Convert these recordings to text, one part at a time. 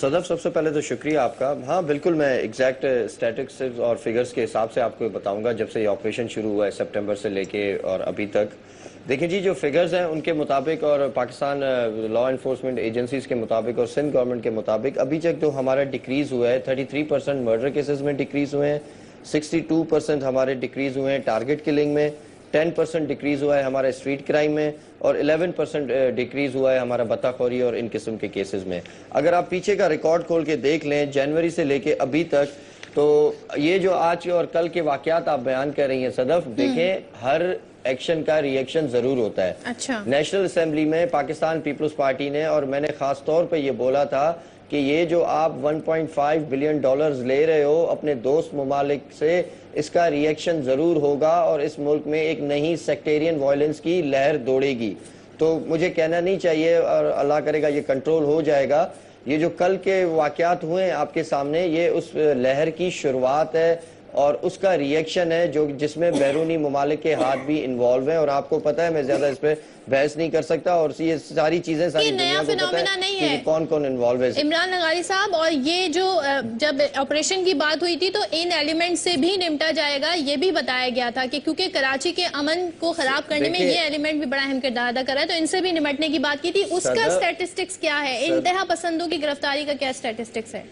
صدف سب سے پہلے تو شکریہ آپ کا. ہاں بالکل میں ایگزیکٹ اسٹیٹکس اور فگرز کے حساب سے آپ کو بتاؤں گا جب سے یہ آپریشن شروع ہوا ہے سپٹمبر سے لے کے اور ابھی تک. دیکھیں جی جو فگرز ہیں ان کے مطابق اور پاکستان لا انفورسمنٹ ایجنسیز کے مطابق اور سندھ گورنمنٹ کے مطابق ابھی تک تو ہمارا ڈیکریز ہوا ہے. 33% مرڈر کیسز میں ڈیکریز ہوئے ہیں, 62% ہمارے ڈیکریز ہوئے ہیں ٹارگٹ کلنگ میں, 10% ڈیکریز ہوا ہے ہمارا اسٹریٹ کرائم میں, اور 11% ڈیکریز ہوا ہے ہمارا بطہ خوری اور ان قسم کے کیسز میں. اگر آپ پیچھے کا ریکارڈ کھول کے دیکھ لیں جنوری سے لے کے ابھی تک, تو یہ جو آج اور کل کے واقعات آپ بیان کر رہی ہیں صدف, دیکھیں ہر ایکشن کا ری ایکشن ضرور ہوتا ہے. نیشنل اسمبلی میں پاکستان پیپلز پارٹی نے, اور میں نے خاص طور پہ یہ بولا تھا کہ یہ جو آپ 1.5 بلین ڈالرز لے رہے ہو اپنے دوست ممالک سے, اس کا ری ایکشن ضرور ہوگا اور اس ملک میں ایک نئی سیکٹیرین وائلنس کی لہر دوڑے گی. تو مجھے کہنا نہیں چاہیے, اور اللہ کرے گا یہ کنٹرول ہو جائے گا. یہ جو کل کے واقعات ہوئے ہیں آپ کے سامنے, یہ اس لہر کی شروعات ہے اور اس کا ری ایکشن ہے جو جس میں بیرونی ممالک کے ہاتھ بھی انوالو ہیں. اور آپ کو پتہ ہے میں زیادہ اس پہ بحث نہیں کر سکتا, اور یہ ساری چیزیں ساری دنیا کو پتہ ہے کہ کون کون انوالو ہے. عمران لغاری صاحب, اور یہ جو جب آپریشن کی بات ہوئی تھی تو ان ایلیمنٹ سے بھی نمٹا جائے گا یہ بھی بتایا گیا تھا کہ کیونکہ کراچی کے امن کو خراب کرنے میں یہ ایلیمنٹ بھی بڑا اہم کردار ادا کر رہا ہے, تو ان سے بھی نمٹنے کی بات کی تھی. اس کا اسٹیٹسٹکس کیا ہے؟ انتہا پسندوں کی گرفتاری کا کیا اسٹیٹسٹکس ہے؟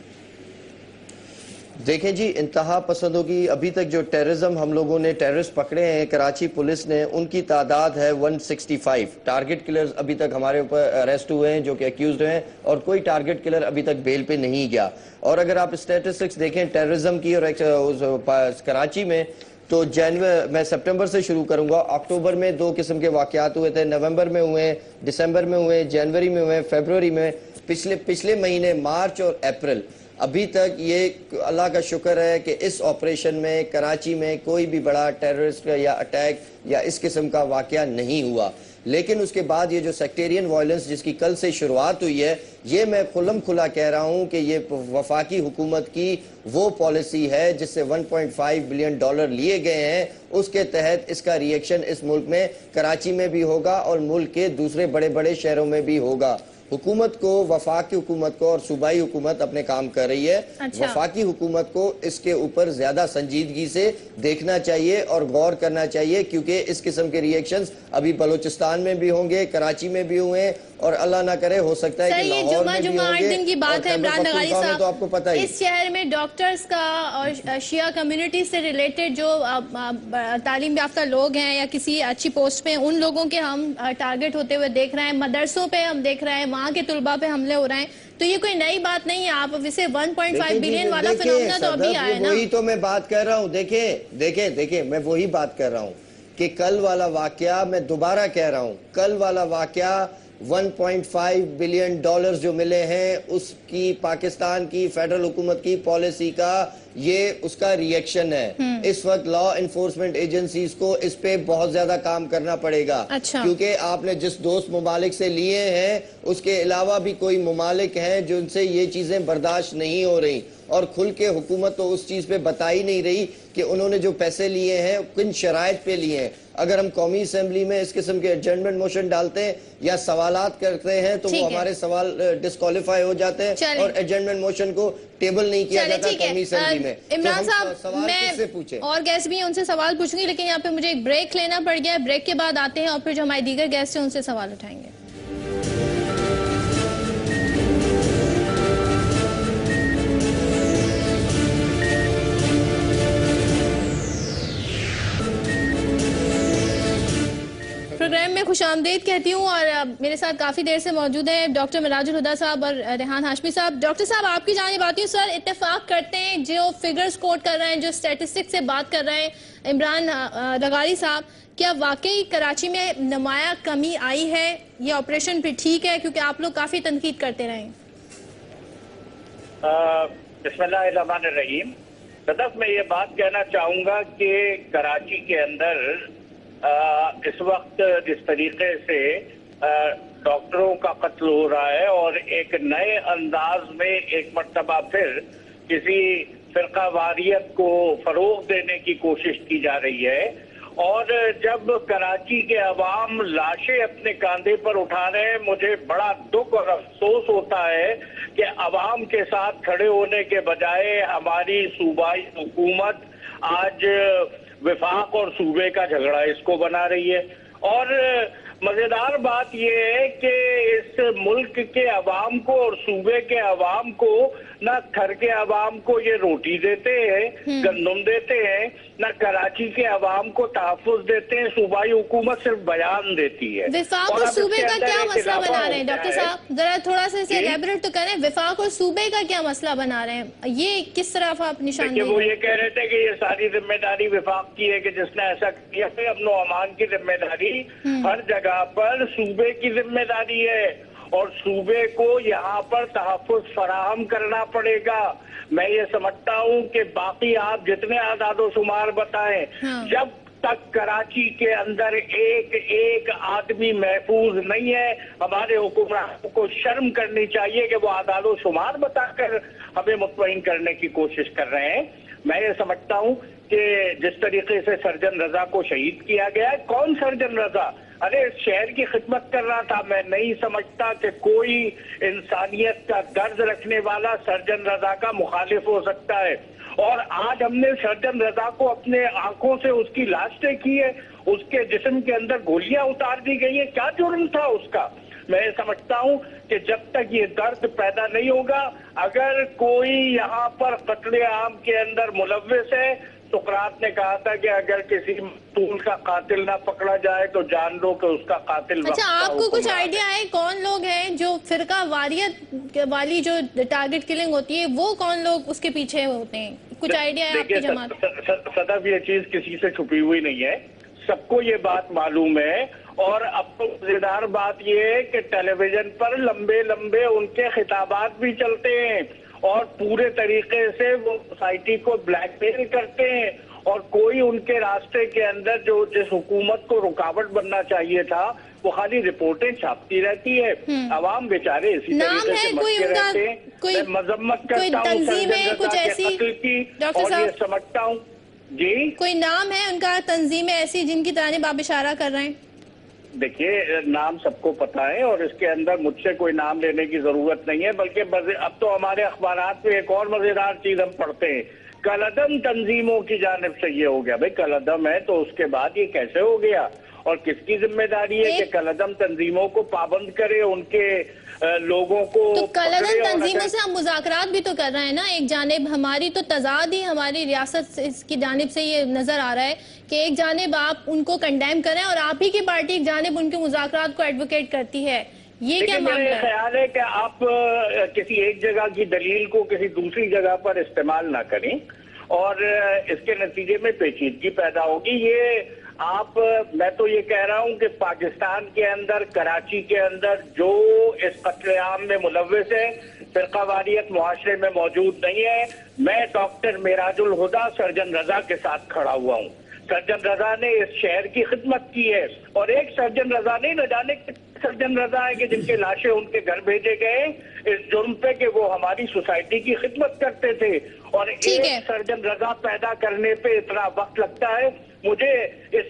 دیکھیں جی انتہا پسندوں کی ابھی تک جو ٹیررزم ہم لوگوں نے ٹیررسٹ پکڑے ہیں کراچی پولیس نے, ان کی تعداد ہے 165. ٹارگٹ کلرز ابھی تک ہمارے اوپر اریسٹ ہوئے ہیں جو کہ ایکیوزڈ ہیں, اور کوئی ٹارگٹ کلر ابھی تک بیل پہ نہیں گیا. اور اگر آپ اسٹیٹسٹکس دیکھیں ٹیررزم کی اور کراچی میں, تو میں سپٹمبر سے شروع کروں گا. اکتوبر میں 2 قسم کے واقعات ہوئے تھے, نومبر میں ہوئے, دسمبر میں ہوئے, جنوری میں ہوئے, فیبروری میں, پچھلے مہینے مارچ اور اپریل. ابھی تک یہ اللہ کا شکر ہے کہ اس آپریشن میں کراچی میں کوئی بھی بڑا ٹیررسٹ یا اٹیک یا اس قسم کا واقعہ نہیں ہوا. لیکن اس کے بعد یہ جو سیکٹیرین وائلنس جس کی کل سے شروعات ہوئی ہے, یہ میں کھلم کھلا کہہ رہا ہوں کہ یہ وفاقی حکومت کی وہ پالیسی ہے جس سے 1.5 بلین ڈالر لیے گئے ہیں, اس کے تحت اس کا ری ایکشن اس ملک میں کراچی میں بھی ہوگا اور ملک کے دوسرے بڑے بڑے شہروں میں بھی ہوگا. حکومت کو, وفاقی حکومت کو اور صوبائی حکومت اپنے کام کر رہی ہے. وفاقی حکومت کو اس کے اوپر زیادہ سنجیدگی سے دیکھنا چاہیے اور غور کرنا چاہیے, کیونکہ اس قسم کے ری ایکشنز ابھی بلوچستان میں بھی ہوں گے, کراچی میں بھی ہوئے, اور اللہ نہ کرے ہو سکتا ہے کہ لاہور میں بھی ہوں گے. 8 دن کی بات ہے عمران لغاری صاحب, تو آپ کو پتہ ہی, اس شہر میں ڈاکٹرز کا اور شیعہ کمیونٹی سے ریلیٹڈ جو تعلیم یافتہ لوگ ہیں یا کسی اچھی پوسٹ پہ, ان لوگوں کے ہم ٹارگٹ ہوتے ہوئے دیکھ رہے ہیں, مدرسوں پہ ہم دیکھ رہے ہیں, وہاں کے طلباء پہ حملے ہو رہے ہیں. تو یہ کوئی نئی بات نہیں ہے. آپ ویسے 1.5 بلین والا فنومنا تو ابھی آیا نا. وہی تو میں بات کر رہا ہوں. دیکھیں میں وہی بات کر رہا ہوں کہ کل والا واقعہ, میں دوبارہ کہہ رہا ہوں, کل والا واقعہ 1.5 بلین ڈالرز جو ملے ہیں اس کی پاکستان کی فیڈرل حکومت کی پالیسی کا, یہ اس کا ری ایکشن ہے. اس وقت لا انفورسمنٹ ایجنسیز کو اس پہ بہت زیادہ کام کرنا پڑے گا, کیونکہ آپ نے جس دوست ممالک سے لیے ہیں اس کے علاوہ بھی کوئی ممالک ہیں جن سے یہ چیزیں برداشت نہیں ہو رہی, اور کھل کے حکومت تو اس چیز پہ بتا ہی نہیں رہی کہ انہوں نے جو پیسے لیے ہیں کن شرائط پہ لیے ہیں. اگر ہم قومی اسمبلی میں اس قسم کے ایڈجرنمنٹ موشن ڈالتے ہیں یا سوالات کرتے ہیں تو وہ ہمارے سوال ڈسکوالیفائی ہو جاتے ہیں, اور ایڈجرنمنٹ موشن کو ٹیبل نہیں کیا جاتا قومی اسمبلی میں. عمران صاحب, میں اور گیسٹ بھی ہیں ان سے سوال پوچھوں گی, لیکن یہاں پہ مجھے ایک بریک لینا پڑ گیا ہے. بریک کے بعد آتے ہیں اور پھر جو ہمارے دیگر گیسٹ ہیں ان سے سوال اٹھائیں گے. پروگرام میں خوش آمدید کہتی ہوں, اور میرے ساتھ کافی دیر سے موجود ہیں ڈاکٹر مراج الہدا صاحب اور ریحان ہاشمی صاحب. ڈاکٹر صاحب آپ کی جانب آتی ہوں. سر, اتفاق کرتے ہیں جو فگرز کوٹ کر رہے ہیں, جو اسٹیٹسٹک سے بات کر رہے ہیں عمران لغاری صاحب, کیا واقعی کراچی میں نمایاں کمی آئی ہے؟ یہ آپریشن پھر ٹھیک ہے؟ کیونکہ آپ لوگ کافی تنقید کرتے رہے ہیں. بسم اللہ الرحمن الرحیم. صدف میں یہ بات کہنا چاہوں گا کہ کراچی کے اندر اس وقت جس طریقے سے ڈاکٹروں کا قتل ہو رہا ہے اور ایک نئے انداز میں ایک مرتبہ پھر کسی فرقہ واریت کو فروغ دینے کی کوشش کی جا رہی ہے, اور جب کراچی کے عوام لاشیں اپنے کاندھے پر اٹھا رہے ہیں، مجھے بڑا دکھ اور افسوس ہوتا ہے کہ عوام کے ساتھ کھڑے ہونے کے بجائے ہماری صوبائی حکومت آج وفاق اور صوبے کا جھگڑا اس کو بنا رہی ہے۔ اور مزیدار بات یہ ہے کہ اس ملک کے عوام کو اور صوبے کے عوام کو نہ گھر کے عوام کو یہ روٹی دیتے ہیں، گندم دیتے ہیں، نہ کراچی کے عوام کو تحفظ دیتے ہیں، صوبائی حکومت صرف بیان دیتی ہے۔ وفاق اور صوبے کا کیا مسئلہ بنا رہے ہیں ڈاکٹر صاحب؟ ذرا تھوڑا سا اسے ایلیبریٹ تو کریں، وفاق اور صوبے کا کیا مسئلہ بنا رہے ہیں؟ یہ کس طرف آپ نشاندہی؟ وہ یہ کہہ رہے تھے کہ یہ ساری ذمہ داری وفاق کی ہے کہ جس نے ایسا کیا ہے، امن و امان کی ذمہ داری ہر جگہ پر صوبے کی ذمہ داری ہے اور صوبے کو یہاں پر تحفظ فراہم کرنا پڑے گا۔ میں یہ سمجھتا ہوں کہ باقی آپ جتنے اعداد و شمار بتائیں، جب تک کراچی کے اندر ایک ایک آدمی محفوظ نہیں ہے، ہمارے حکمرانوں کو شرم کرنی چاہیے کہ وہ اعداد و شمار بتا کر ہمیں مطمئن کرنے کی کوشش کر رہے ہیں۔ میں یہ سمجھتا ہوں کہ جس طریقے سے سرجن رضا کو شہید کیا گیا ہے، کون سرجن رضا؟ ارے اس شہر کی خدمت کر رہا تھا۔ میں نہیں سمجھتا کہ کوئی انسانیت کا درد رکھنے والا سرجن رضا کا مخالف ہو سکتا ہے۔ اور آج ہم نے سرجن رضا کو اپنے آنکھوں سے اس کی لاش دیکھی ہے، اس کے جسم کے اندر گولیاں اتار دی گئی ہیں، کیا جرم تھا اس کا؟ میں سمجھتا ہوں کہ جب تک یہ درد پیدا نہیں ہوگا، اگر کوئی یہاں پر قتل عام کے اندر ملوث ہے، سقراط نے کہا تھا کہ اگر کسی مقتول کا قاتل نہ پکڑا جائے تو جان لو کہ اس کا قاتل وقت اچھا، آپ کو کچھ آئیڈیا ہے کون لوگ ہیں جو فرقہ واریت والی جو ٹارگٹ کلنگ ہوتی ہے، وہ کون لوگ اس کے پیچھے ہوتے ہیں؟ کچھ آئیڈیا ہے آپ کی جماعت؟ صدف یہ چیز کسی سے چھپی ہوئی نہیں ہے، سب کو یہ بات معلوم ہے۔ اور اب تو مزیدار بات یہ ہے کہ ٹیلی ویژن پر لمبے لمبے ان کے خطابات بھی چلتے ہیں اور پورے طریقے سے وہ سوسائٹی کو بلیک میل کرتے ہیں، اور کوئی ان کے راستے کے اندر جو جس حکومت کو رکاوٹ بننا چاہیے تھا وہ خالی رپورٹیں چھاپتی رہتی ہے۔ عوام بیچارے اسی طریقے سے مچے رہتے ہیں۔ میں مذمت کرتا ہوں سرجن رضا کے قتل کی اور یہ سمجھتا ہوں۔ جی کوئی نام ہے ان کا، تنظیمیں ایسی جن کی جانب آپ اشارہ کر رہے ہیں؟ دیکھیے نام سب کو پتا ہے اور اس کے اندر مجھ سے کوئی نام لینے کی ضرورت نہیں ہے، بلکہ اب تو ہمارے اخبارات میں ایک اور مزیدار چیز ہم پڑھتے ہیں، کالعدم تنظیموں کی جانب سے یہ ہو گیا۔ بھائی کالعدم ہے تو اس کے بعد یہ کیسے ہو گیا اور کس کی ذمہ داری ہے کہ کالعدم تنظیموں کو پابند کرے، ان کے لوگوں کو؟ تو کالعدم تنظیموں سے ہم مذاکرات بھی تو کر رہے ہیں نا، ایک جانب ہماری تو تضاد ہی ہماری ریاست اس کی جانب سے یہ نظر آ رہا ہے کہ ایک جانب آپ ان کو کنڈیم کریں اور آپ ہی کی پارٹی ایک جانب ان کے مذاکرات کو ایڈوکیٹ کرتی ہے، یہ کیا معاملہ ہے؟ میرا خیال ہے کہ آپ کسی ایک جگہ کی دلیل کو کسی دوسری جگہ پر استعمال نہ کریں اور اس کے نتیجے میں پیچیدگی پیدا ہوگی۔ میں تو یہ کہہ رہا ہوں کہ پاکستان کے اندر، کراچی کے اندر جو اس قتل عام میں ملوث ہے، فرقہ واریت معاشرے میں موجود نہیں ہے۔ میں ڈاکٹر معراج الہدیٰ سرجن رضا کے ساتھ کھڑا ہوا ہوں۔ سرجن رضا نے اس شہر کی خدمت کی ہے اور ایک سرجن رضا نہیں، نہ جانے سرجن رضا ہے کہ جن کے لاشیں ان کے گھر بھیجے گئے اس جرم پہ کہ وہ ہماری سوسائٹی کی خدمت کرتے تھے، اور ایک سرجن رضا پیدا کرنے پہ اتنا وقت لگتا ہے۔ مجھے اس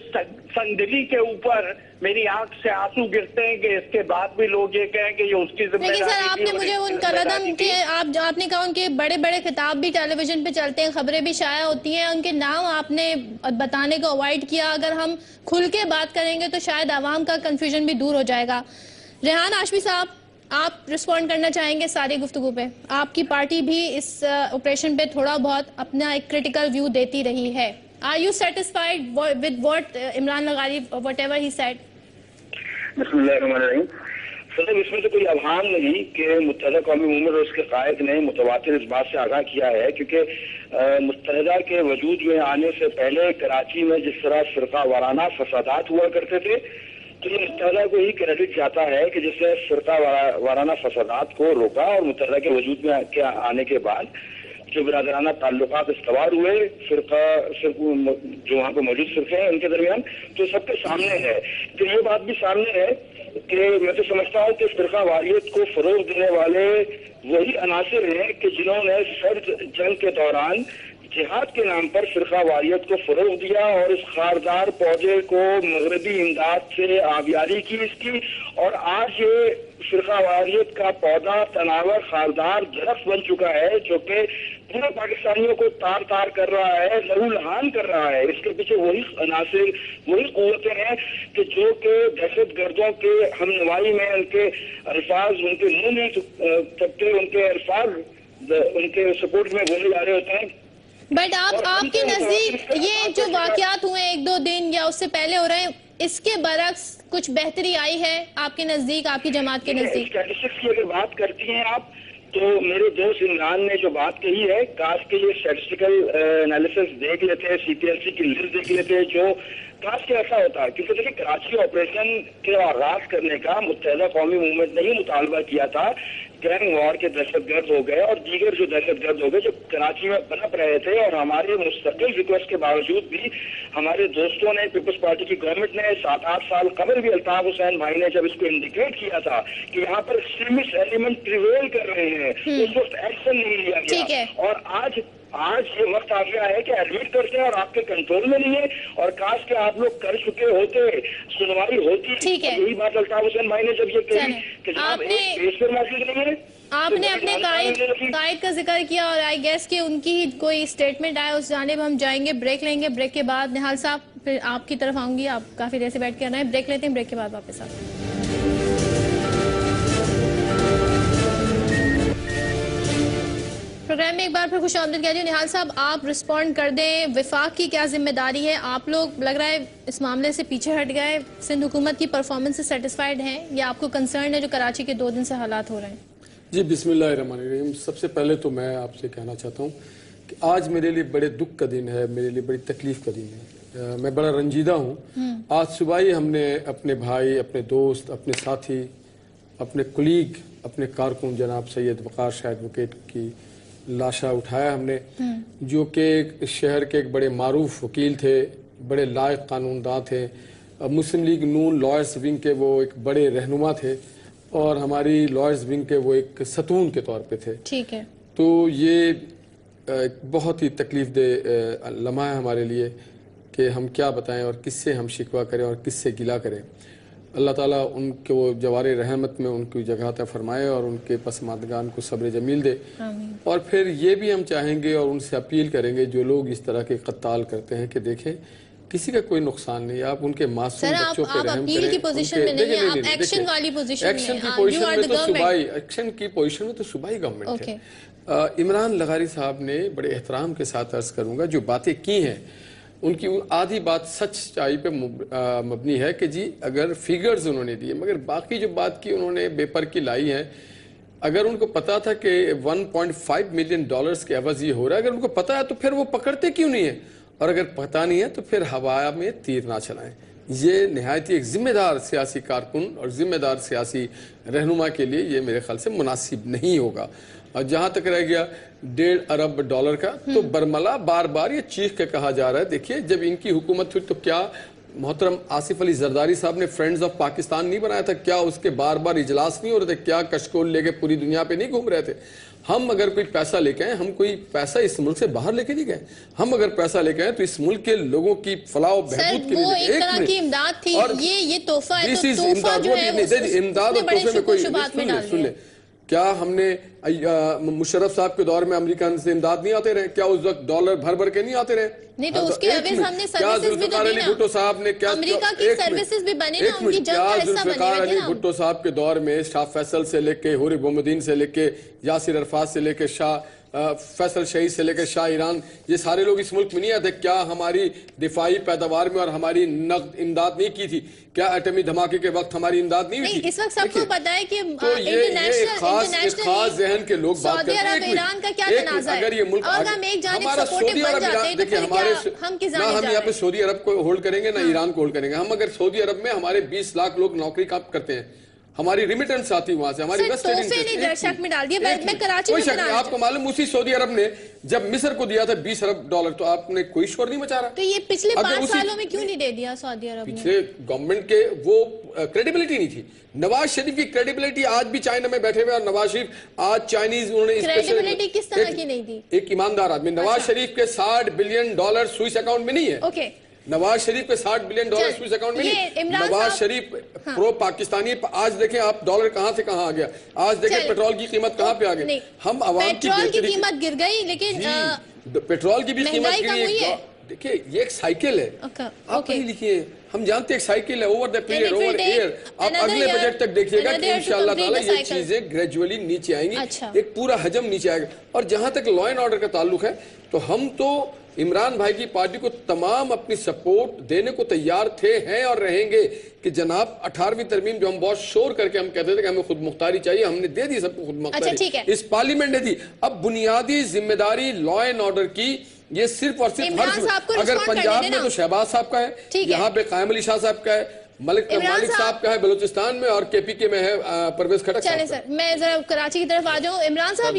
سنگدلی کے اوپر میری آنکھ سے آنسو گرتے ہیں کہ اس کے بعد بھی لوگ یہ کہیں کہ یہ اس کی ذمہ داری۔ لیکن سر آپ نے مجھے ان کالعدم کے آپ نے کہا ان کے بڑے بڑے خطاب بھی ٹیلی ویژن پہ چلتے ہیں، خبریں بھی شائع ہوتی ہیں، ان کے نام آپ نے بتانے کو اوائڈ کیا۔ اگر ہم کھل کے بات کریں گے تو شاید عوام کا کنفیوژن بھی دور ہو جائے گا۔ ریحان ہاشمی صاحب، آپ رسپونڈ کرنا چاہیں گے ساری گفتگو پہ؟ آپ کی پارٹی بھی اس آپریشن پہ تھوڑا بہت اپنا ایک کریٹیکل ویو دیتی رہی ہے۔ Are you satisfied with what Imran Laghari, whatever he said? بسم اللہ الرحمن الرحیم۔ صدر اس میں تو کوئی ابہام نہیں کہ متحدہ قومی امت اور اس کے قائد نے متواتر اس بات سے آگاہ کیا ہے، کیونکہ متحدہ کے وجود میں آنے سے پہلے کراچی میں جس طرح فرقہ وارانہ فسادات ہوا کرتے تھے، تو یہ متحدہ کو ہی کریڈٹ جاتا ہے کہ جس نے فرقہ وارانہ فسادات کو روکا، اور متحدہ کے وجود میں آنے کے بعد جو برادرانہ تعلقات استوار ہوئے جو وہاں پہ موجود فرقے ہیں ان کے درمیان، تو سب کے سامنے ہے۔ پھر یہ بات بھی سامنے ہے کہ میں تو سمجھتا ہوں کہ فرقہ واریت کو فروغ دینے والے وہی عناصر ہیں کہ جنہوں نے سرد جنگ کے دوران جہاد کے نام پر فرقہ واریت کو فروغ دیا اور اس خاردار پودے کو مغربی امداد سے آبیاری کی اس کی، اور آج یہ فرقہ واریت کا پودا تناور خاردار درخت بن چکا ہے جو کہ پورے پاکستانیوں کو تار تار کر رہا ہے، لہو لہان کر رہا ہے۔ اس کے پیچھے وہی عناصر، وہی قوتیں ہیں کہ جو کہ دہشت گردوں کے ہم نوائی میں ان کے الفاظ، ان کے منہ میں تبتے ان کے الفاظ ان کے سپورٹ میں بولے جا رہے ہوتے ہیں۔ بٹ آپ کے نزدیک یہ جو واقعات ہوئے ہیں 1-2 دن یا اس سے پہلے ہو رہے ہیں، اس کے برعکس کچھ بہتری آئی ہے آپ کے نزدیک، آپ کی جماعت کے نزدیک؟ اسٹیٹسٹکس کی اگر بات کرتی ہیں آپ تو میرے دوست عمران نے جو بات کہی ہے، کاش کے یہ اسٹیٹسٹیکل انالیسس دیکھ لیتے، سی پی ایل سی کی لسٹ دیکھ لیتے، جو کاش کے ایسا ہوتا ہے، کیونکہ دیکھیں کراچی آپریشن کے آغاز کرنے کا متحدہ قومی موومنٹ نے ہی مطالبہ کیا تھا۔ گینگ وار کے دہشت گرد ہو گئے اور دیگر جو دہشت گرد ہو گئے جو کراچی میں پنپ رہے تھے، اور ہمارے مستقل ریکویسٹ کے باوجود بھی ہمارے دوستوں نے، پیپلز پارٹی کی گورنمنٹ نے 7-8 سال قبل بھی الطاف حسین بھائی نے جب اس کو انڈیکیٹ کیا تھا کہ یہاں پر ایکسٹریمسٹ ایلیمنٹ پریویل کر رہے ہیں، اس وقت ایکشن نہیں لیا گیا، اور آج یہ وقت آ گیا ہے کہ ایڈمٹ کرتے ہیں اور آپ کے کنٹرول میں نہیں ہے، اور کاش کہ آپ لوگ کر چکے ہوتے، سنوائی ہوتی۔ یہی بات الطاف حسین بھائی نے جب یہ کہی کہ جناب ایک پیش پر موجود نہیں ہے۔ آپ نے اپنے قائد کا ذکر کیا اور آئی گیس کہ ان کی کوئی اسٹیٹمنٹ آئے، اس جانب ہم جائیں گے، بریک لیں گے، بریک کے بعد نہال صاحب پھر آپ کی طرف آؤں گی، آپ کافی دیر سے بیٹھ کے آنا ہے، بریک لیتے ہیں، بریک کے بعد واپس آتے ہیں۔ پروگرام میں ایک بار پھر خوش آمدید کہتی ہوں۔ نہال صاحب آپ رسپونڈ کر دیں، وفاق کی کیا ذمہ داری ہے؟ آپ لوگ لگ رہا ہے اس معاملے سے پیچھے ہٹ گئے، سندھ حکومت کی پرفارمنس سے سیٹسفائیڈ ہیں یا آپ کو کنسرن ہے جو کراچی کے 2 دن سے حالات ہو رہے ہیں؟ جی بسم اللہ الرحمن الرحیم۔ سب سے پہلے تو میں آپ سے کہنا چاہتا ہوں کہ آج میرے لیے بڑے دکھ کا دن ہے، میرے لیے بڑی تکلیف کا دن ہے، میں بڑا رنجیدہ ہوں۔ آج صبح ہی ہم نے اپنے بھائی، اپنے دوست، اپنے ساتھی، اپنے کلیگ، اپنے کارکن جناب سید وقار شاہ ایڈوکیٹ کی لاشا اٹھایا ہم نے، جو کہ شہر کے ایک بڑے معروف وکیل تھے، بڑے لائق قانون داں تھے، مسلم لیگ نون لائرز ونگ کے وہ ایک بڑے رہنما تھے، اور ہماری لائرز ونگ کے وہ ایک ستون کے طور پہ تھے۔ ٹھیک ہے، تو یہ ایک بہت ہی تکلیف دہ لمحہ ہے ہمارے لیے کہ ہم کیا بتائیں اور کس سے ہم شکوہ کریں اور کس سے گلہ کریں۔ اللہ تعالیٰ ان کو جوار رحمت میں ان کی جگہ عطا فرمائے اور ان کے پسماندگان کو صبر جمیل دے۔ اور پھر یہ بھی ہم چاہیں گے اور ان سے اپیل کریں گے جو لوگ اس طرح کے قتال کرتے ہیں کہ دیکھیں کسی کا کوئی نقصان نہیں، آپ ان کے معصوم بچوں پہ رحم کریں۔ اپیل کی پوزیشن میں نہیں ہیں، آپ ایکشن والی پوزیشن میں ہیں۔ ایکشن کی پوزیشن میں تو صوبائی گورنمنٹ ہے۔ عمران لغاری صاحب نے بڑے احترام کے ساتھ عرض کروں گا جو باتیں کی ہیں ان کی آدھی بات سچائی پہ مبنی ہے کہ جی اگر فیگرز انہوں نے دیے، مگر باقی جو بات کی انہوں نے بیپر کی لائی ہے، اگر ان کو پتا تھا کہ 1.5 ملین ڈالرز کے عوض یہ ہو رہا ہے، اگر ان کو پتا ہے تو پھر وہ پکڑتے کیوں نہیں ہے؟ اور اگر پتا نہیں ہے تو پھر ہوا میں تیر نہ چلائیں۔ یہ نہایت ایک ذمہ دار سیاسی کارکن اور ذمہ دار سیاسی رہنما کے لیے یہ میرے خیال سے مناسب نہیں ہوگا۔ اور جہاں تک رہ گیا $1.5 ارب کا، تو برملا بار بار یہ چیخ کے کہا جا رہا ہے، دیکھیے جب ان کی حکومت تھی تو کیا محترم آصف علی زرداری صاحب نے فرینڈز آف پاکستان نہیں بنایا تھا؟ کیا اس کے بار بار اجلاس نہیں ہو رہے تھے؟ کیا کشکول لے کے پوری دنیا پہ نہیں گھوم رہے تھے؟ ہم اگر کوئی پیسہ لے کے آئے، ہم کوئی پیسہ اس ملک سے باہر لے کے نہیں گئے، ہم اگر پیسہ لے کے آئے تو اس ملک کے لوگوں کی فلاح و بہبود کے لیے۔ وہ ایک طرح کی امداد تھی، یہ تحفہ ہے، تو تحفہ جو ہے امداد اور تحفے میں کوئی سن لے، کیا ہم نے مشرف صاحب کے دور میں امریکہ سے امداد نہیں آتے رہے؟ کیا اس وقت ڈالر بھر بھر کے نہیں آتے رہے؟ نہیں تو اس کے عوض ہم نے سروسز بھی تو دی نا، بھٹو صاحب نے کیا امریکہ کی سروسز بھی بنے نا، ان کی جنگ کا حصہ بنے ہوئے تھے نا۔ بھٹو صاحب کے دور میں شاہ فیصل سے لے کے حور محمدین سے لے کے یاسر عرفات سے لے کے شاہ فیصل شہید سے لے کے شاہ ایران، یہ سارے لوگ اس ملک میں نہیں آتے؟ کیا ہماری دفاعی پیداوار میں اور ہماری نقد امداد نہیں کی تھی؟ کیا ایٹمی دھماکے کے وقت ہماری امداد نہیں ہوئی تھی؟ اس وقت سب کو پتا ہے کہ ایک خاص ذہن کے لوگ بات کرتے ہیں۔ سعودی عرب ایران کا کیا تنازع ہے؟ اگر یہ ملک اور ہم ایک جانب سپورٹیو بن جاتے ہیں تو پھر کیا ہم کس جانب جا رہے ہیں؟ ہم یہاں پہ سعودی عرب کو ہولڈ کریں گے نہ ایران کو ہولڈ کریں گے۔ ہم اگر سعودی عرب میں ہمارے 20 لاکھ لوگ نوکری کرتے ہیں، ہماری ریمیٹنس آتی وہاں سے, ہماری شک میں ڈال دیا. میں کراچی کوئی شک نہیں. آپ کو معلوم اسی سعودی عرب نے جب مصر کو دیا تھا $20 ارب, تو آپ نے کوئی شور نہیں مچا رہا. تو یہ پچھلے 5 سالوں میں کیوں نہیں دے دیا سعودی عرب نے؟ پچھلے گورنمنٹ کے وہ کریڈیبلٹی نہیں تھی. نواز شریف کی کریڈیبلٹی آج بھی چائنا میں بیٹھے ہوئے, اور نواز شریف آج چائنیز انہوں نے کریڈیبلٹی کس طرح کی نہیں دی؟ ایک ایماندار آدمی. نواز شریف کے $60 بلین سوئس اکاؤنٹ میں نہیں ہے. اوکے, نواز شریف کے $60 بلین سوئس اکاؤنٹ میں نہیں. نواز شریف پرو پاکستانی. آج دیکھیں آپ ڈالر کہاں سے کہاں آ گیا, آج دیکھیں پیٹرول کی قیمت کہاں پہ آ گئی. ہم عوام کی پیٹرول کی قیمت گر گئی, لیکن پیٹرول کی بھی قیمت گری ہے. دیکھیں یہ ایک سائیکل ہے, آپ پڑھی لکھیے, ہم جانتے ہیں ایک سائیکل ہے, over the period, over year. آپ اگلے بجٹ تک دیکھیے گا کہ انشاءاللہ تعالی یہ چیزیں گریجولی نیچے آئیں گی, ایک پورا حجم نیچے آئے گا. اور جہاں تک لا اینڈ آرڈر کا تعلق ہے, تو ہم تو عمران بھائی کی پارٹی کو تمام اپنی سپورٹ دینے کو تیار تھے, ہیں اور رہیں گے. کہ جناب 18ویں ترمیم جو ہم بہت شور کر کے ہم کہتے تھے کہ ہمیں خود مختاری چاہیے, ہم نے دے دی سب کو خود مختاری, اس پارلیمنٹ نے دی. اب بنیادی ذمہ داری لا اینڈ آرڈر کی یہ صرف اور صرف اگر پنجاب میں تو شہباز صاحب کا ہے, یہاں پہ قائم علی شاہ صاحب کا ہے, مالک صاحب کا ہے بلوچستان میں, اور کے پی کے میں ہے پرویز کھٹک صاحب. چلیں سر, میں ذرا کراچی کی طرف آ جاؤں. عمران صاحب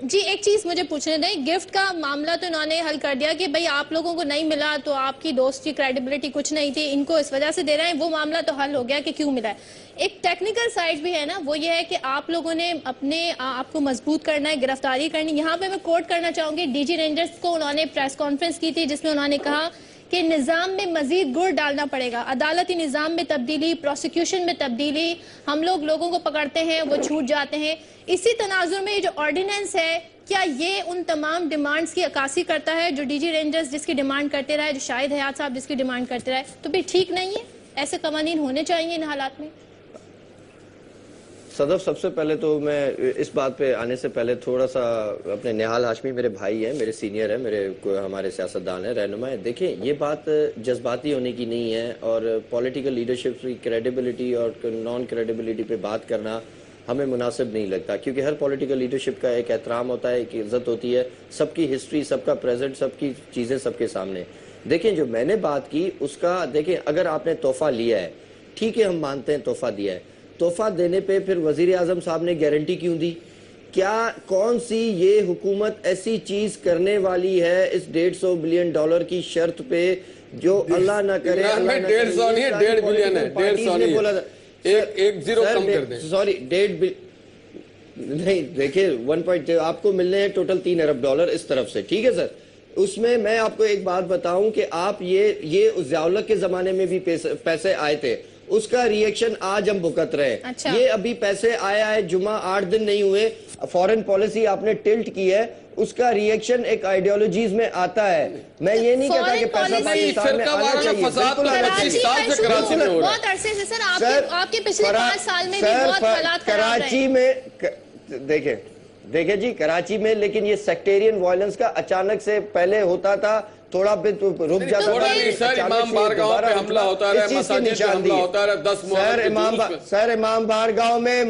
جی ایک چیز مجھے پوچھنے دیں. گفٹ کا معاملہ تو انہوں نے حل کر دیا کہ بھئی آپ لوگوں کو نہیں ملا تو آپ کی دوست کی کریڈیبلٹی کچھ نہیں تھی, ان کو اس وجہ سے دے رہے ہیں. وہ معاملہ تو حل ہو گیا کہ کیوں ملا ہے. ایک ٹیکنیکل سائڈ بھی ہے نا, وہ یہ ہے کہ آپ لوگوں نے اپنے آپ کو مضبوط کرنا ہے, گرفتاری کرنی. یہاں پہ میں کوٹ کرنا چاہوں گی ڈی جی رینجرز کو, انہوں نے پریس کانفرنس کی تھی جس میں انہوں نے کہا کہ نظام میں مزید گڑ ڈالنا پڑے گا, عدالتی نظام میں تبدیلی, پروسیکیوشن میں تبدیلی. ہم لوگوں کو پکڑتے ہیں, وہ چھوٹ جاتے ہیں. اسی تناظر میں یہ جو آرڈیننس ہے, کیا یہ ان تمام ڈیمانڈز کی عکاسی کرتا ہے جو ڈی جی رینجرز جس کی ڈیمانڈ کرتے رہے, جو شاہد حیات صاحب جس کی ڈیمانڈ کرتے رہے؟ تو بھی ٹھیک نہیں ہے, ایسے قوانین ہونے چاہیے ان حالات میں. صدف, سب سے پہلے تو میں اس بات پہ آنے سے پہلے تھوڑا سا اپنے نہال ہاشمی, میرے بھائی ہیں, میرے سینئر ہیں, ہمارے سیاستدان ہیں, رہنما ہیں. دیکھیں یہ بات جذباتی ہونے کی نہیں ہے, اور پولیٹیکل لیڈرشپ کی کریڈیبلٹی اور نان کریڈیبلٹی پہ بات کرنا ہمیں مناسب نہیں لگتا, کیونکہ ہر پولیٹیکل لیڈرشپ کا ایک احترام ہوتا ہے, ایک عزت ہوتی ہے, سب کی ہسٹری, سب کا پریزنٹ, سب کی چیزیں سب کے سامنے. دیکھیں جو میں نے بات کی اس کا, دیکھیں اگر آپ نے تحفہ لیا ہے, ٹھیک ہے, ہم مانتے ہیں تحفہ دیا ہے. تحفہ دینے پہ پھر وزیر اعظم صاحب نے گارنٹی کیوں دی؟ کیا کون سی یہ حکومت ایسی چیز کرنے والی ہے اس $150 بلین کی شرط پہ جو اللہ نہ کرے, 150 نہیں ہے, 1.5 بلین ہے, 150 نہیں ہے, ایک زیرو کم کر دیں, سوری 1.5 نہیں, دیکھیں 1. آپ کو ملنے ہیں ٹوٹل $3 ارب اس طرف سے, ٹھیک ہے سر. اس میں میں آپ کو ایک بات بتاؤں کہ آپ یہ ضیاء الحق کے زمانے میں بھی پیسے آئے تھے, اس کا ریئیکشن آج ہم بھگت رہے ہیں. یہ ابھی پیسے آئے جمعہ 8 دن نہیں ہوئے, فورن پالیسی آپ نے ٹلٹ کی ہے, اس کا ریئیکشن ایک آئیڈیالوجیز میں آتا ہے. میں یہ نہیں کہتا کہ پیسہ پاکستان میں آنا چاہیے. بہت عرصے سے سر آپ کے پچھلے 5 سال میں بھی بہت حالات خراب رہے. کراچی میں دیکھیں جی, کراچی میں لیکن یہ سیکٹیرین وائلنس کا اچانک سے پہلے ہوتا تھا, تھوڑا بھی رک جاتا ہے. سر امام بارگاہوں پہ حملہ ہوتا رہا, مساجد پہ حملہ ہوتا رہا, 10 محرم سر امام بارگاہوں میں,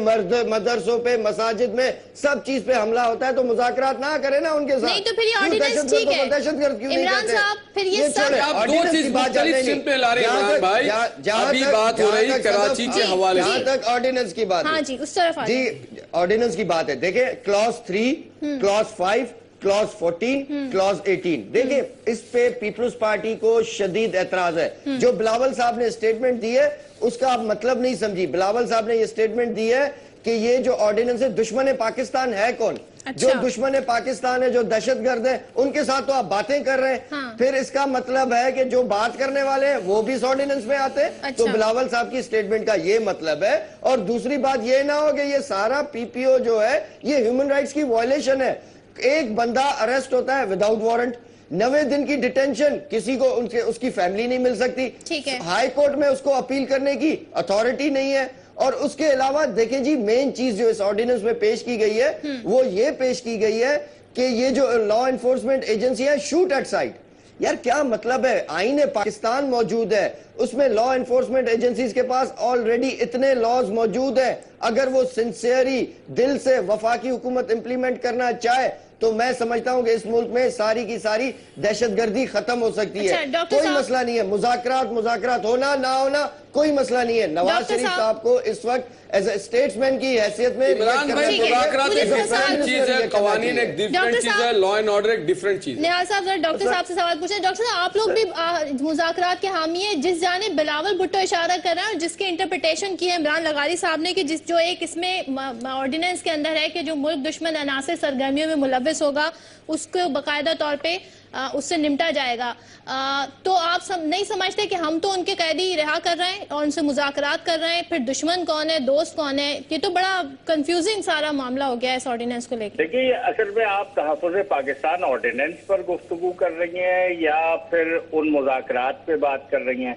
مدرسوں پہ, مساجد میں, سب چیز پہ حملہ ہوتا ہے. تو مذاکرات نہ کریں نا ان کے ساتھ. نہیں تو پھر یہ آرڈیننس ٹھیک ہے دہشت گرد کیوں نہیں عمران صاحب, پھر یہ سر آپ دو چیز مختلف سمت میں لا رہے ہیں عمران بھائی. ابھی بات ہو رہی کراچی کے حوالے سے, جہاں تک آرڈیننس کی بات ہے, ہاں جی اس طرف جی آرڈیننس کی بات ہے. دیکھیں کلاس 3, کلاس 5, کلاس 14, کلاس 18, دیکھیں اس پہ پیپلز پارٹی کو شدید اعتراض ہے. جو بلاول صاحب نے اسٹیٹمنٹ دی ہے اس کا آپ مطلب نہیں سمجھی. بلاول صاحب نے یہ اسٹیٹمنٹ دی ہے کہ یہ جو آرڈیننس ہے, دشمن پاکستان ہے کون؟ جو دشمن پاکستان ہے, جو دہشت گرد ہے, ان کے ساتھ تو آپ باتیں کر رہے ہیں. پھر اس کا مطلب ہے کہ جو بات کرنے والے ہیں وہ بھی اس آرڈیننس میں آتے ہیں. تو بلاول صاحب کی اسٹیٹمنٹ کا یہ مطلب ہے. اور دوسری بات یہ نہ ہو کہ یہ سارا پی پی او جو ہے یہ ہیومن رائٹس کی وائلیشن ہے. ایک بندہ اریسٹ ہوتا ہے وداؤٹ وارنٹ, 90 دن کی ڈیٹینشن, کسی کو اس کی فیملی نہیں مل سکتی, ہائی کورٹ میں اس کو اپیل کرنے کی اتھارٹی نہیں ہے. اور اس کے علاوہ دیکھیں جی مین چیز جو اس آرڈیننس میں پیش کی گئی ہے وہ یہ پیش کی گئی ہے کہ یہ جو لا انفورسمنٹ ایجنسی ہے, شوٹ ایٹ سائٹ. یار کیا مطلب ہے؟ آئین پاکستان موجود ہے, اس میں لا انفورسمنٹ ایجنسیز کے پاس آلریڈی اتنے لاز موجود ہیں. اگر وہ سنسیئری دل سے وفاقی حکومت امپلیمنٹ کرنا چاہے تو میں سمجھتا ہوں کہ اس ملک میں ساری کی ساری دہشت گردی ختم ہو سکتی ہے. کوئی مسئلہ نہیں ہے, مذاکرات ہونا نہ ہونا کوئی مسئلہ نہیں ہے. نواز شریف صاحب کو اس وقت ایز اے اسٹیٹس مین کی حیثیت میں عمران بھائی, مذاکرات ایک ڈیفرنٹ چیز ہے, قوانین ایک ڈیفرنٹ چیز ہے, لا اینڈ آرڈر ایک ڈیفرنٹ چیز ہے. نیاز صاحب ذرا ڈاکٹر صاحب سے سوال پوچھیں. ڈاکٹر صاحب آپ لوگ بھی مذاکرات کے حامی ہیں, جس جانب بلاول بھٹو اشارہ کر رہے ہیں اور جس کی انٹرپریٹیشن کی ہے عمران لغاری صاحب نے کہ جو ایک اس میں آرڈیننس کے اندر ہے کہ جو ملک دشمن عناصر سرگرمیوں میں ملوث ہوگا اس کو باقاعدہ طور پہ اس سے نمٹا جائے گا, تو آپ نہیں سمجھتے کہ ہم تو ان کے قیدی رہا کر رہے ہیں اور ان سے مذاکرات کر رہے ہیں, پھر دشمن کون ہے, دوست کون ہے؟ یہ تو بڑا کنفیوزنگ سارا معاملہ ہو گیا ہے اس آرڈیننس کو لے کے. دیکھیے اصل میں آپ تحفظ پاکستان آرڈیننس پر گفتگو کر رہی ہیں یا پھر ان مذاکرات پہ بات کر رہی ہیں؟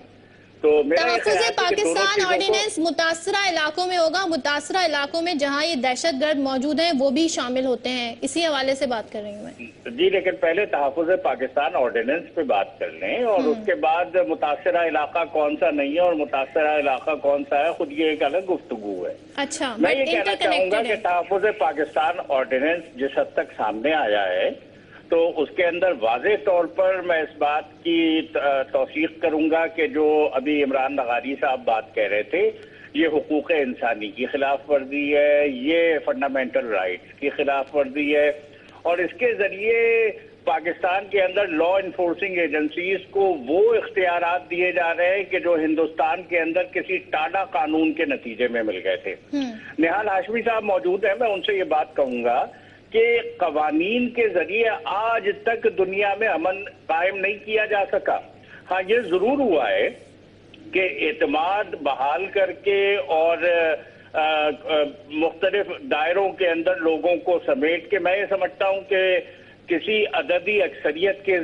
تو تحفظ پاکستان آرڈیننس متاثرہ علاقوں میں ہوگا, متاثرہ علاقوں میں جہاں یہ دہشت گرد موجود ہیں وہ بھی شامل ہوتے ہیں, اسی حوالے سے بات کر رہی ہوں میں. جی لیکن پہلے تحفظ پاکستان آرڈیننس پہ بات کر لیں اور اس کے بعد متاثرہ علاقہ کون سا نہیں ہے اور متاثرہ علاقہ کون سا ہے, خود یہ ایک الگ گفتگو ہے. اچھا, میں یہ کہنا چاہوں گا کہ تحفظ پاکستان آرڈیننس جس حد تک سامنے آیا ہے تو اس کے اندر واضح طور پر میں اس بات کی توثیق کروں گا کہ جو ابھی عمران لغاری صاحب بات کہہ رہے تھے, یہ حقوق انسانی کی خلاف ورزی ہے, یہ فنڈامنٹل رائٹس کی خلاف ورزی ہے, اور اس کے ذریعے پاکستان کے اندر لا انفورسنگ ایجنسیز کو وہ اختیارات دیے جا رہے ہیں کہ جو ہندوستان کے اندر کسی ٹاڈا قانون کے نتیجے میں مل گئے تھے. نہال ہاشمی صاحب موجود ہیں, میں ان سے یہ بات کہوں گا کہ قوانین کے ذریعے آج تک دنیا میں امن قائم نہیں کیا جا سکا. ہاں یہ ضرور ہوا ہے کہ اعتماد بحال کر کے اور مختلف دائروں کے اندر لوگوں کو سمیٹ کے, میں یہ سمجھتا ہوں کہ کسی عددی اکثریت کے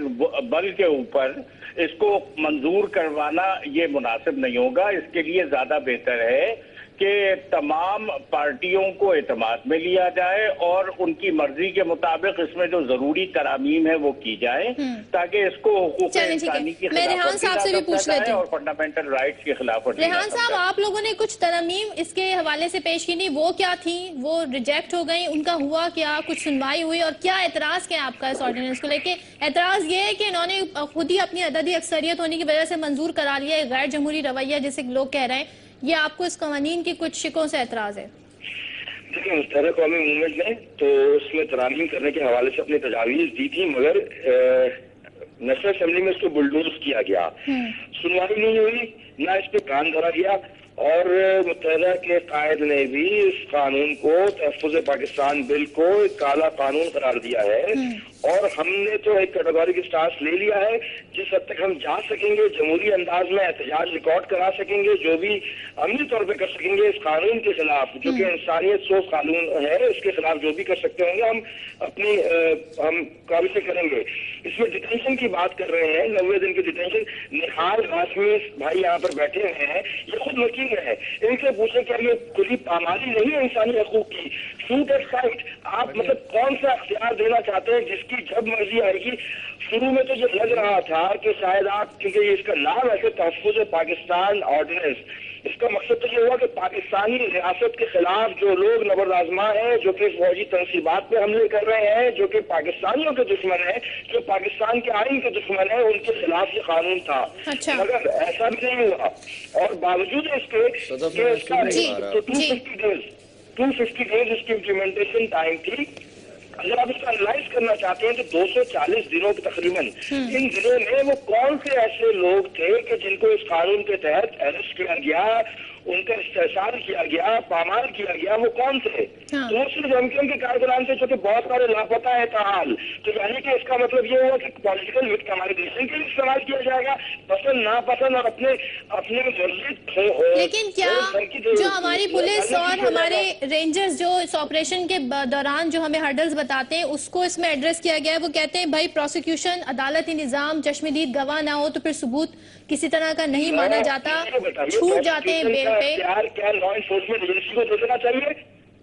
بل کے اوپر اس کو منظور کروانا یہ مناسب نہیں ہوگا. اس کے لیے زیادہ بہتر ہے کہ تمام پارٹیوں کو اعتماد میں لیا جائے اور ان کی مرضی کے مطابق اس میں جو ضروری ترامیم ہے وہ کی جائیں تاکہ اس کو حقوق انسانی کی خلاف ورزی اور فنڈامنٹل رائٹس کی خلاف ورزی. ریحان صاحب, آپ لوگوں نے کچھ ترامیم اس کے حوالے سے پیش کی, نہیں وہ کیا تھیں, وہ ریجیکٹ ہو گئیں, ان کا ہوا کیا, کچھ سنوائی ہوئی, اور کیا اعتراض کیا آپ کا اس آرڈیننس کو لے کے؟ اعتراض یہ ہے کہ انہوں نے خود ہی اپنی عددی اکثریت ہونے کی وجہ سے منظور کرا لیا ہے, غیر جمہوری رویہ جیسے لوگ کہہ رہے ہیں. یہ آپ کو اس قوانین کی کچھ شکوں سے اعتراض ہے؟ دیکھیں, متحدہ قومی موومنٹ نے تو اس میں ترامیم کرنے کے حوالے سے اپنی تجاویز دی تھی, مگر نیشنل اسمبلی میں اس کو بلڈوز کیا گیا, سنوائی نہیں ہوئی, نہ اس پہ کان دھرا گیا, اور متحدہ کے قائد نے بھی اس قانون کو, تحفظ پاکستان بل کو ایک کالا قانون قرار دیا ہے. اور ہم نے تو ایک کیٹیگوری کی سٹانس لے لیا ہے, جس حد تک ہم جا سکیں گے جمہوری انداز میں احتجاج ریکارڈ کرا سکیں گے, جو بھی عملی طور پہ کر سکیں گے اس قانون کے خلاف جو کہ انسانیت سوز قانون ہے, اس کے خلاف جو بھی کر سکتے ہوں گے ہم قابل سے کریں گے. اس میں ڈیٹینشن کی بات کر رہے ہیں, 90 دن کی ڈیٹینشن. نہال ہاشمی بھائی یہاں پر بیٹھے ہوئے ہیں, یہ خود وکیل ہیں, ان سے پوچھیں کیا یہ کھلی پامالی نہیں ہے انسانی حقوق کی؟ شوٹ ایٹ سائٹ, آپ مطلب کون سا اختیار دینا چاہتے ہیں جس کی جب مرضی آئے گی؟ شروع میں تو یہ لگ رہا تھا کہ شاید آپ, کیونکہ اس کا نام ہے تحفظ پاکستان آرڈیننس, اس کا مقصد تو یہ ہوا کہ پاکستانی ریاست کے خلاف جو لوگ نبرد آزما ہیں, جو کہ فوجی تنصیبات پہ حملے کر رہے ہیں, جو کہ پاکستانیوں کے دشمن ہیں, جو پاکستان کے آئین کے دشمن ہیں, ان کے خلاف یہ قانون تھا. مگر ایسا بھی نہیں ہوا, اور باوجود اس کے 250 ڈیز اس کی امپلیمنٹیشن ٹائم تھی. اگر آپ اس کا انالائز کرنا چاہتے ہیں تو 240 دنوں کے تقریباً, ان دنوں میں وہ کون سے ایسے لوگ تھے کہ جن کو اس قانون کے تحت اریسٹ کیا گیا, ان کا استحصال کیا گیا, پامال کیا گیا, وہ کون تھے؟ تو صرف MKM کے کارکنان سے, جو کہ بہت سارے لاپتہ ہے تاحال. تو یعنی کہ اس کا مطلب یہ ہوا کہ پولیٹیکل وکٹمائزیشن کے لیے استعمال کیا جائے گا, پسند ناپسند اور اپنے مرضی. لیکن کیا جو ہماری پولیس اور ہمارے رینجرز جو اس آپریشن کے دوران جو ہمیں ہرڈلز بتاتے ہیں, اس کو اس میں ایڈریس کیا گیا ہے؟ وہ کہتے ہیں بھائی پروسیکیوشن عدالتی نظام چشمدید گواہ نہ ہو تو پھر ثبوت کسی طرح کا نہیں مانا جاتا, چھوٹ جاتے ہیں بیل پہ. کیا لا انفورسمنٹ ایجنسی کو دیکھنا چاہیے؟